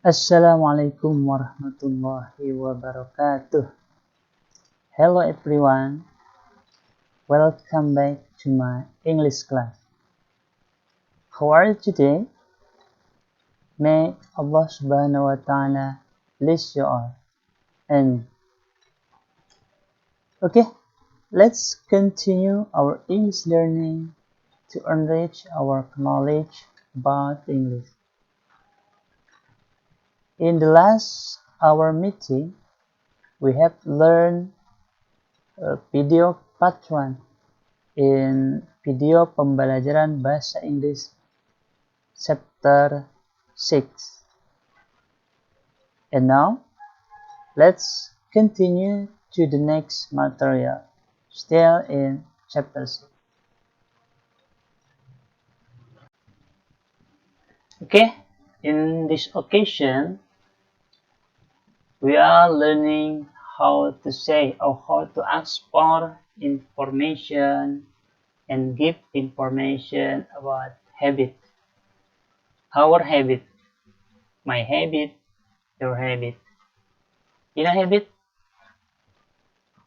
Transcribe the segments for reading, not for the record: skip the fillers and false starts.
Assalamualaikum warahmatullahi wabarakatuh. Hello everyone, welcome back to my English class. How are you today? May Allah subhanahu wa ta'ala bless you all. And okay, let's continue our English learning to enrich our knowledge about English. In the last hour meeting, we have learned video part 1 in video pembelajaran bahasa Inggris chapter 6. And now, let's continue to the next material, still in chapter 6. Okay, in this occasion, we are learning how to say or how to ask for information and give information about habit. Our habit, my habit, your habit. You know habit?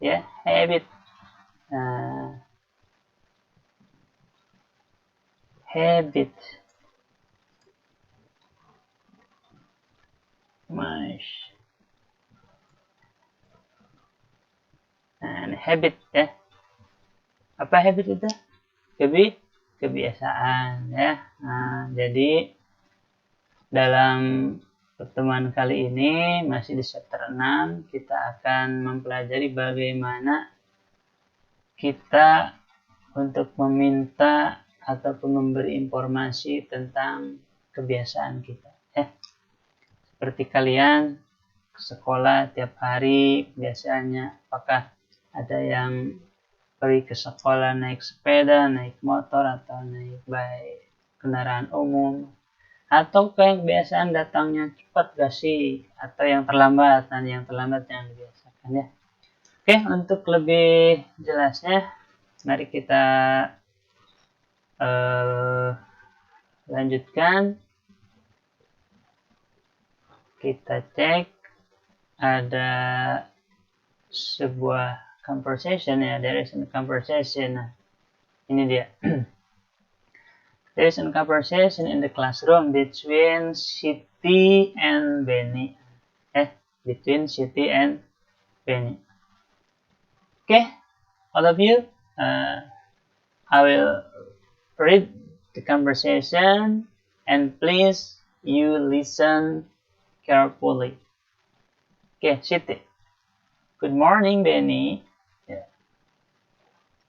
Yeah, habit. Habit. And habit ya. Apa habit itu? Kebiasaan ya. Nah, jadi dalam pertemuan kali ini masih di chapter 6 kita akan mempelajari bagaimana kita untuk meminta ataupun memberi informasi tentang kebiasaan kita ya. Seperti kalian ke sekolah tiap hari biasanya, apakah ada yang pergi ke sekolah naik sepeda, naik motor, atau naik baik kendaraan umum, atau yang kebiasaan datangnya cepat gak sih, atau yang terlambat. Nah, yang terlambat yang dibiasakan ya. Oke, untuk lebih jelasnya mari kita lanjutkan. Kita cek ada sebuah conversation ya, there is a conversation. Nah, ini dia. There is a conversation in the classroom between Siti and Benny. Between Siti and Benny. Okay, all of you, I will read the conversation and please you listen carefully. Okay, Siti. Good morning, Benny. Yeah.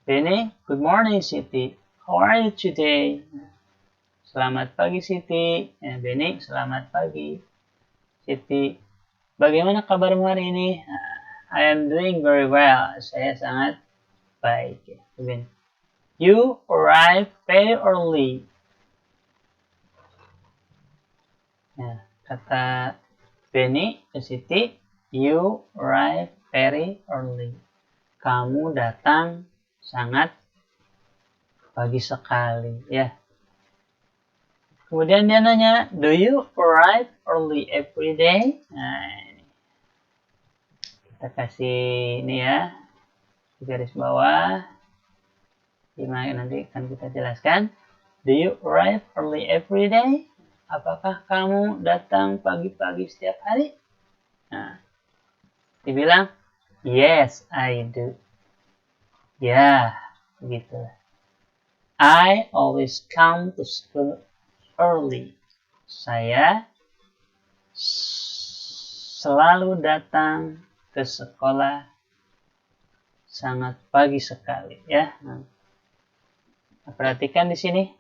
Benny, good morning, Siti. How are you today? Selamat pagi, Siti. Benny, selamat pagi. Siti, bagaimana kabarmu hari ini? I am doing very well. Saya sangat baik. Benny, you arrived very early. Ya, kata Benny ke Siti, you arrived very early. Kamu datang sangat pagi sekali ya. Kemudian dia nanya, do you arrive early every day? Nah, ini. Kita kasih ini ya, di garis bawah. Gimana nanti akan kita jelaskan. Do you arrive early every day? Apakah kamu datang pagi-pagi setiap hari? Nah, dibilang, yes, I do. Ya, begitu. I always come to school early. Saya selalu datang ke sekolah sangat pagi sekali ya. Nah, perhatikan di sini.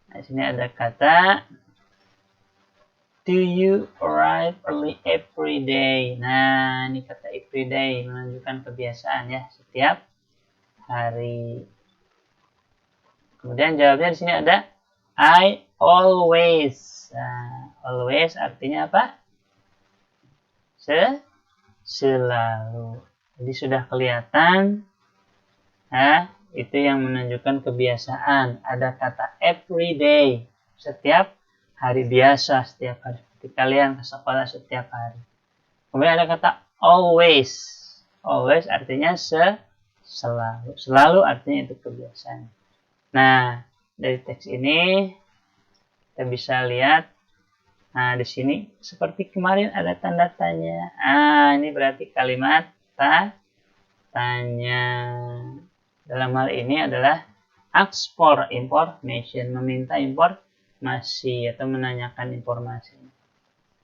Di sini ada kata do you arrive early every day. Nah, ini kata every day menunjukkan kebiasaan ya, setiap hari. Kemudian jawabnya di sini ada I always. Nah, always artinya apa? Selalu. Jadi sudah kelihatan. Nah, itu yang menunjukkan kebiasaan. Ada kata every day. Setiap hari biasa, setiap hari seperti berarti kalian ke sekolah setiap hari. Kemudian ada kata always. Always artinya selalu. Selalu artinya itu kebiasaan. Nah, dari teks ini kita bisa lihat. Nah, di sini seperti kemarin ada tanda tanya. Ini berarti kalimat tanya. Dalam hal ini adalah ask for information, meminta informasi atau menanyakan informasi.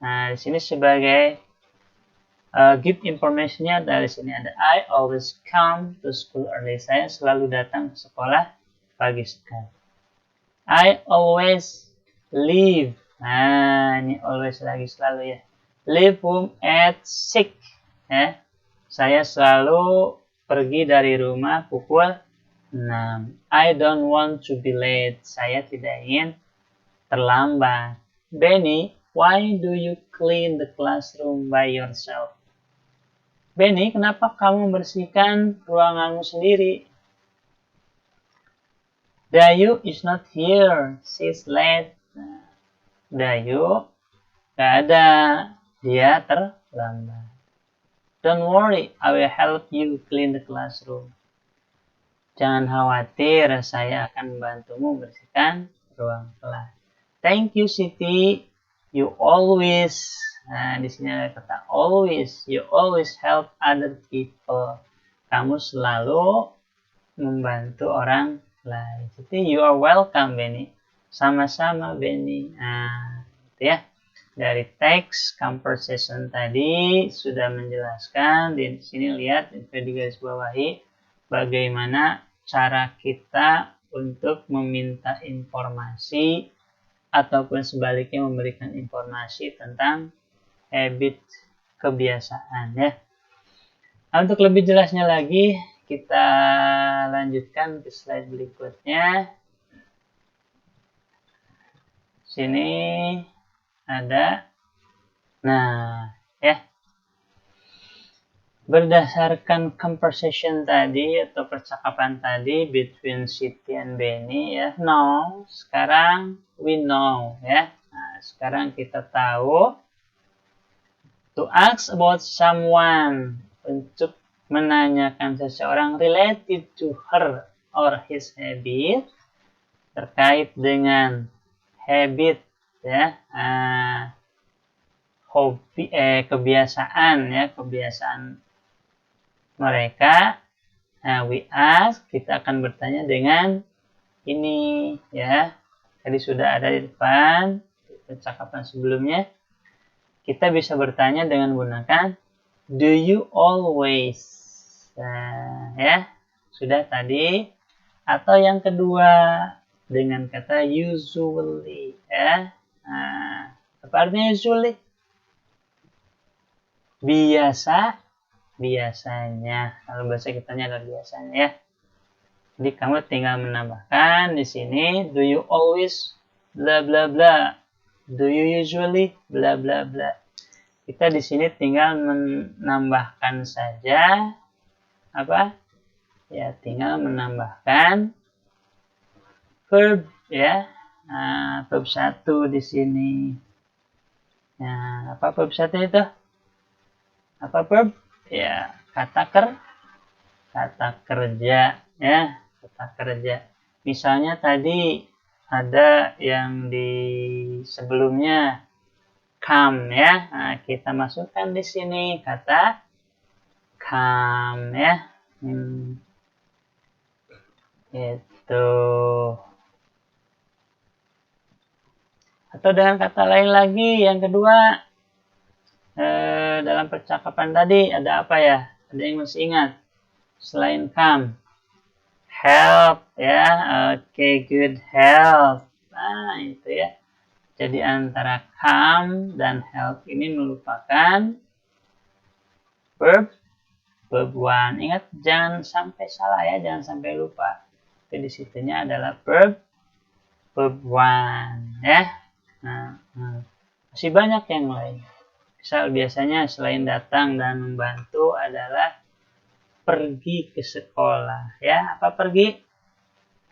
Nah, di sini sebagai give information-nya dari sini ada I always come to school early. Saya selalu datang ke sekolah pagi sekali. I always leave. Nah, ini always lagi selalu ya. Leave home at 6. Ya. Saya selalu pergi dari rumah pukul 6. I don't want to be late. Saya tidak ingin terlambat. Benny, why do you clean the classroom by yourself? Benny, kenapa kamu membersihkan ruanganmu sendiri? Dayu is not here. She's late. Dayu gak ada. Dia terlambat. Don't worry, I will help you clean the classroom. Jangan khawatir, saya akan membantumu membersihkan ruang kelas. Thank you, Siti. You always. Nah, di sini ada kata always. You always help other people. Kamu selalu membantu orang lain. Jadi you are welcome, Benny. Sama-sama, Benny. Nah, itu ya. Dari teks conversation tadi sudah menjelaskan. Di sini lihat, di garis bawahi, bagaimana cara kita untuk meminta informasi ataupun sebaliknya memberikan informasi tentang habit, kebiasaan ya. Nah, untuk lebih jelasnya lagi kita lanjutkan ke slide berikutnya. Sini ada, nah ya, berdasarkan conversation tadi atau percakapan tadi between Siti and Benny ya. Now sekarang we know ya. Nah, sekarang kita tahu to ask about someone, untuk menanyakan seseorang related to her or his habit, terkait dengan habit ya, hobi, kebiasaan ya, kebiasaan mereka. Nah, we ask, kita akan bertanya dengan ini ya. Tadi sudah ada di depan percakapan sebelumnya. Kita bisa bertanya dengan menggunakan do you always. Nah, ya, sudah tadi. Atau yang kedua dengan kata usually ya. Nah, apa artinya usually? Biasanya. Kalau bahasa kitanya adalah biasanya ya. Jadi kamu tinggal menambahkan di sini do you always bla bla bla. Do you usually bla bla bla. Kita di sini tinggal menambahkan saja apa? Ya, tinggal menambahkan verb ya. Nah, verb 1 di sini. Nah, apa verb 1 itu? Apa verb? Ya, kata kerja ya, kata kerja. Misalnya tadi ada yang di sebelumnya come ya. Nah, kita masukkan di sini kata come ya. Itu. Atau dengan kata lain lagi, yang kedua, dalam percakapan tadi ada apa ya? Ada yang masih ingat? Selain come, help ya. Oke, good, help. Nah, itu ya. Jadi antara come dan help ini merupakan verb 1. Ingat, jangan sampai salah ya, jangan sampai lupa. Jadi disitunya adalah verb 1 ya. Nah, masih banyak yang lain. Misal biasanya selain datang dan membantu adalah pergi ke sekolah ya. Apa pergi?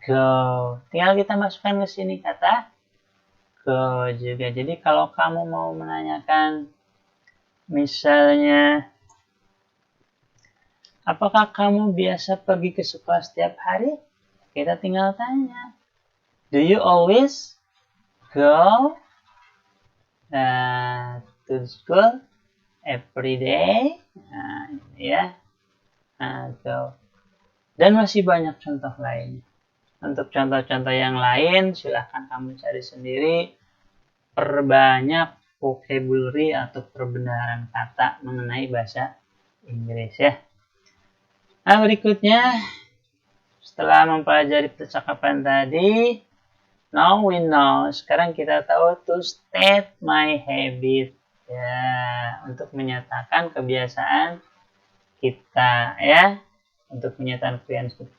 Go. Tinggal kita masukkan ke sini kata go juga. Jadi kalau kamu mau menanyakan misalnya, apakah kamu biasa pergi ke sekolah setiap hari? Kita tinggal tanya, do you always go to school every day? Nah, ya. Go. Dan masih banyak contoh lainnya. Untuk contoh-contoh yang lain, silahkan kamu cari sendiri. Perbanyak vocabulary atau perbenaran kata mengenai bahasa Inggris ya. Nah, berikutnya, setelah mempelajari percakapan tadi, now we know. Sekarang kita tahu to state my habit. Ya, untuk menyatakan kebiasaan kita ya. Untuk menyatakan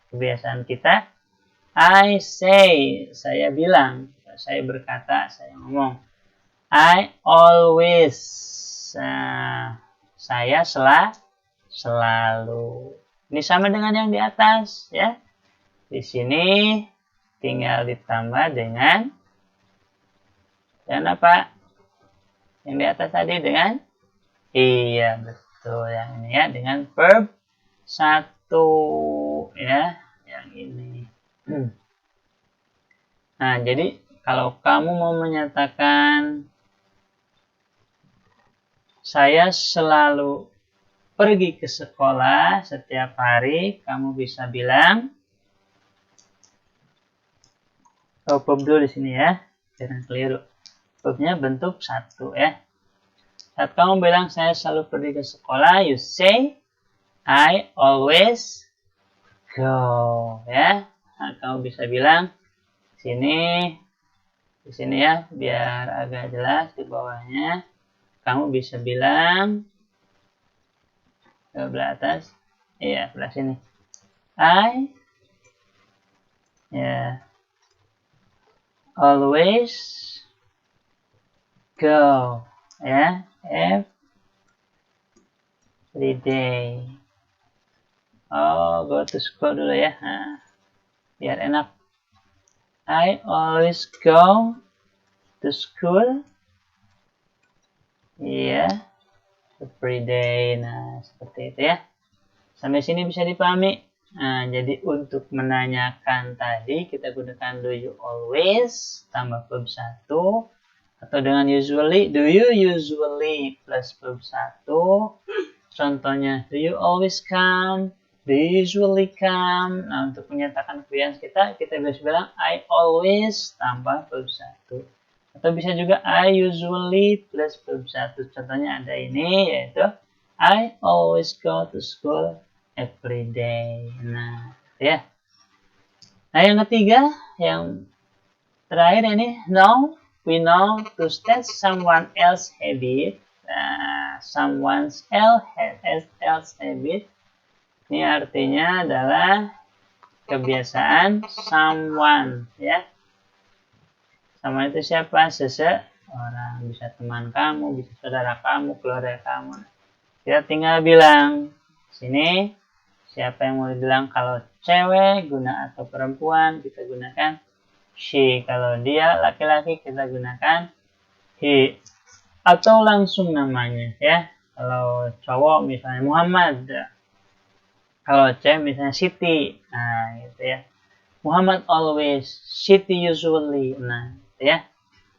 kebiasaan kita. I say, saya bilang, saya berkata, saya ngomong. I always, saya selalu. Ini sama dengan yang di atas, ya. Di sini tinggal ditambah dengan apa? Yang di atas tadi dengan, iya betul, yang ini ya, dengan verb 1, ya, yang ini. Nah, jadi kalau kamu mau menyatakan saya selalu pergi ke sekolah setiap hari, kamu bisa bilang, verb dulu di sini ya, jangan keliru. Verbnya bentuk 1 ya. Saat kamu bilang saya selalu pergi ke sekolah, you say I always go ya. Nah, kamu bisa bilang di sini ya, biar agak jelas di bawahnya. Kamu bisa bilang ke belah atas, iya belah sini. I always go ya, every day. Go to school dulu ya, nah, biar enak. I always go to school. Iya, every day. Nah, seperti itu ya. Sampai sini bisa dipahami. Nah, jadi untuk menanyakan tadi kita gunakan do you always tambah verb 1 atau dengan usually, do you usually plus verb 1. Contohnya, do you always come? Do you usually come? Nah, untuk menyatakan kebiasaan kita bisa bilang I always tambah verb 1. Atau bisa juga I usually plus verb 1. Contohnya ada ini, yaitu I always go to school every day. Nah, ya. Nah, yang ketiga, yang terakhir ini, now we know to state someone else habit. Nah, someone else habit. Ini artinya adalah kebiasaan someone, ya. Sama itu siapa? Seseorang. Bisa teman kamu, bisa saudara kamu, keluarga kamu. Kita tinggal bilang, sini, siapa yang mau dibilang kalau cewek guna atau perempuan, kita gunakan she. Kalau dia laki-laki, kita gunakan he. Atau langsung namanya, ya. Kalau cowok misalnya Muhammad. Kalau cewek misalnya Siti. Nah, gitu ya. Muhammad always, Siti usually. Nah, gitu ya.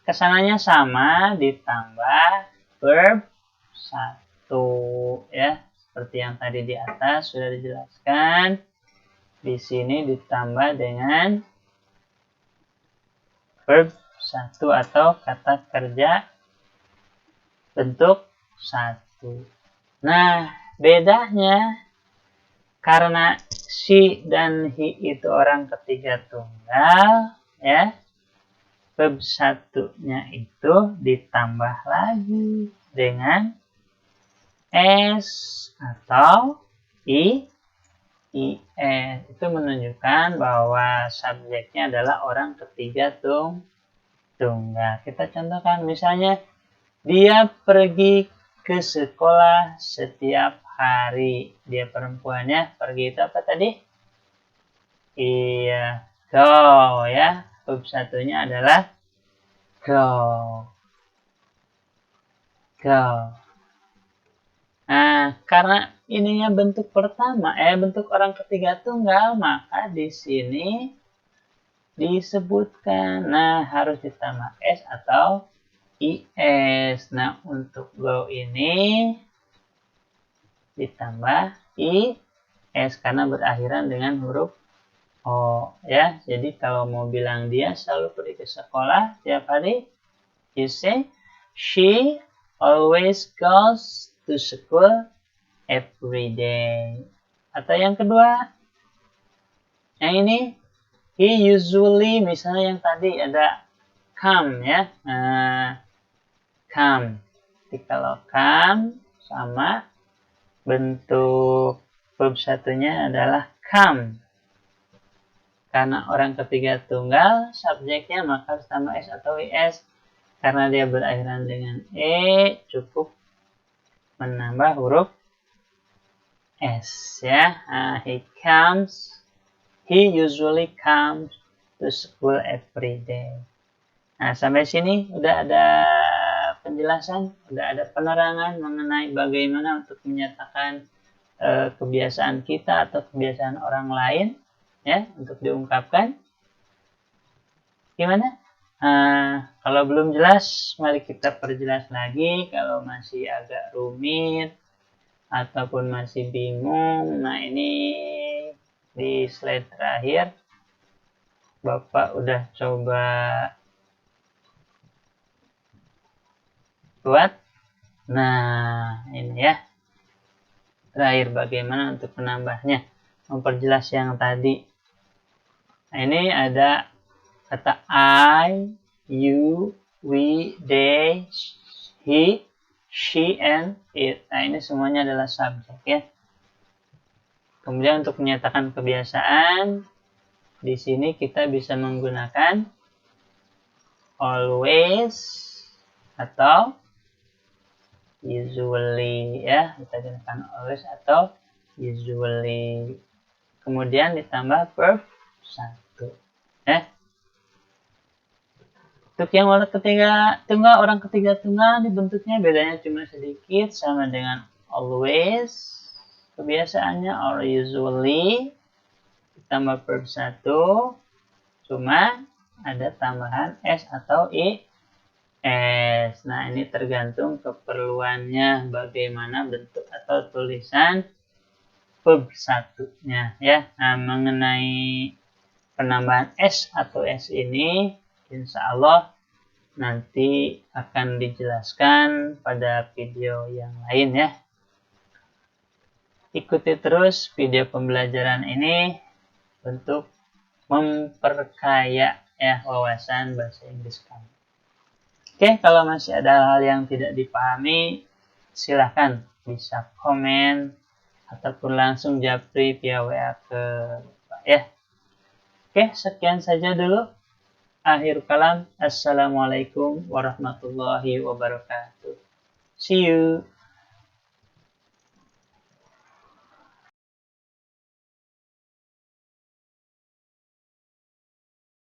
Kesananya sama ditambah verb 1 ya. Seperti yang tadi di atas sudah dijelaskan. Di sini ditambah dengan verb 1 atau kata kerja bentuk 1. Nah, bedanya karena she dan he itu orang ketiga tunggal, ya, verb 1-nya itu ditambah lagi dengan s atau is. Itu menunjukkan bahwa subjeknya adalah orang ketiga tunggal. Kita contohkan misalnya, dia pergi ke sekolah setiap hari. Dia perempuannya, pergi itu apa tadi? Iya, go ya. Verb 1-nya adalah Go. Go. Nah, karena ininya bentuk pertama, bentuk orang ketiga tunggal, maka di sini disebutkan. Nah, harus ditambah S atau IS. Nah, untuk go ini ditambah IS karena berakhiran dengan huruf O ya. Jadi kalau mau bilang dia selalu pergi ke sekolah tiap hari, you say she always goes to school every day. Atau yang kedua, yang ini he usually, misalnya yang tadi ada come ya. Nah, come. Jadi kalau come sama bentuk verb satunya adalah come. Karena orang ketiga tunggal, subjeknya maka harus tambah S atau IS. Karena dia berakhiran dengan E, cukup menambah huruf S ya. Nah, he usually comes to school every day. Nah, sampai sini udah ada penjelasan, udah ada penerangan mengenai bagaimana untuk menyatakan kebiasaan kita atau kebiasaan orang lain ya untuk diungkapkan. Gimana? Kalau belum jelas, mari kita perjelas lagi. Kalau masih agak rumit ataupun masih bingung, nah ini di slide terakhir Bapak udah coba buat. Nah, ini ya. Terakhir bagaimana untuk menambahnya, memperjelas yang tadi. Nah, ini ada kata I, you, we, they, he, she, and it. Nah, ini semuanya adalah subjek ya. Kemudian untuk menyatakan kebiasaan, di sini kita bisa menggunakan always atau usually ya. Kita gunakan always atau usually. Kemudian ditambah verb 1 ya. Untuk yang orang ketiga tunggal dibentuknya bedanya cuma sedikit, sama dengan always kebiasaannya, or usually ditambah verb 1, cuma ada tambahan S atau IS. Nah, ini tergantung keperluannya bagaimana bentuk atau tulisan verb 1-nya ya. Nah, mengenai penambahan S atau S ini insya Allah nanti akan dijelaskan pada video yang lain ya. Ikuti terus video pembelajaran ini untuk memperkaya ya wawasan bahasa Inggris kamu. Oke, kalau masih ada hal yang tidak dipahami, silahkan bisa komen ataupun langsung japri via WA ke Bapak ya. Oke, sekian saja dulu. Akhir kalam, assalamualaikum warahmatullahi wabarakatuh. See you.